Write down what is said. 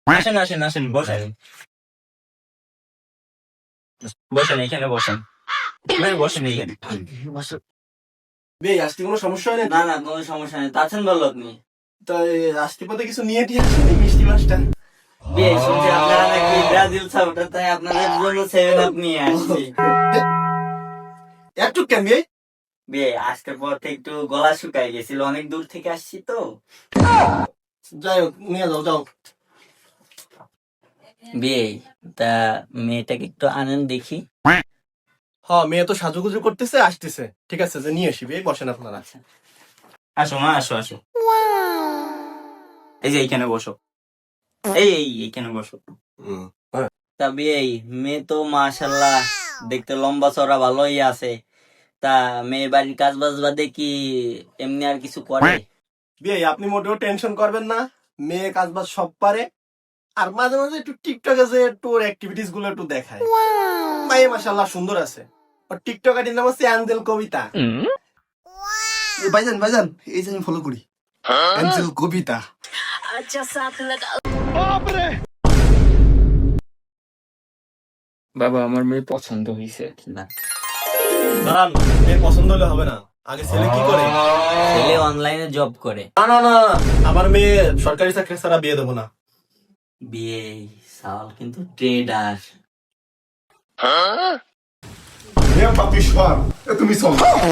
আসেন আসেন আসেন, বসেন বসেন, এখানে বসেন, বসেন এখানে। ভাই আজকে কোনো সমস্যা হয় না? না না, কোনো সমস্যা নেই। আছেন বলো আপনি? তাই আজকে পথে কিছু নিয়ে টিয়ে আসেনি মিষ্টি মাছটা? বিয়ে শুনছি আপনারা নাকি ব্রাজিল সাপোর্টার, তাই আপনাদের জন্য 7 আপ নিয়ে আসছি। একটু কেন ভাই? বিয়ে আজকের পর থেকে একটু গলা শুকায় গেছিল, অনেক দূর থেকে আসছি তো। যাই হোক নিয়ে যাও যাও। বিয়ে তা মেয়েটাকে একটু আনেন দেখি। হ্যাঁ মেয়ে তো সাজুগুজু করতেছে, আসতেছে। ঠিক আছে যে নিয়ে আসি ভাই, বসেন আপনারা। আসো মা, আসো আসো, এই যে এইখানে বসো, এইখানে বসো। তা বিয়ে মেয়ে তো মাশাল্লাহ দেখতে লম্বা চড়া ভালোই আছে। তা মেয়ে বাড়ির কাজ বাজ বাদে কি এমনি আর কিছু করে? ভাই আপনি মোটেও টেনশন করবেন না, মেয়ে কাজ বাজ সব পারে। আর মাঝে মাঝে একটু টিকটকে যে একটু ওর অ্যাক্টিভিটিস গুলো একটু দেখায়। মাইয়া মাশাআল্লাহ সুন্দর আছে। আর টিকটক আইডির নাম হচ্ছে অ্যাঞ্জেল কবিতা। ভাইজান ভাইজান, এই যে আমি ফলো করি অ্যাঞ্জেল কবিতা। বাবা, আমার মেয়ে পছন্দ হয়েছে। না, দাঁড়ান, মেয়ে পছন্দ হলে হবে না, আগে ছেলে কি করে? ছেলে অনলাইনে জব করে। না না না, আমার মেয়ে সরকারি চাকরি ছাড়া বিয়ে দেবো না। বিয়ে সাল কিন্তু tedder. Meu papi chora, eu tô me soltando.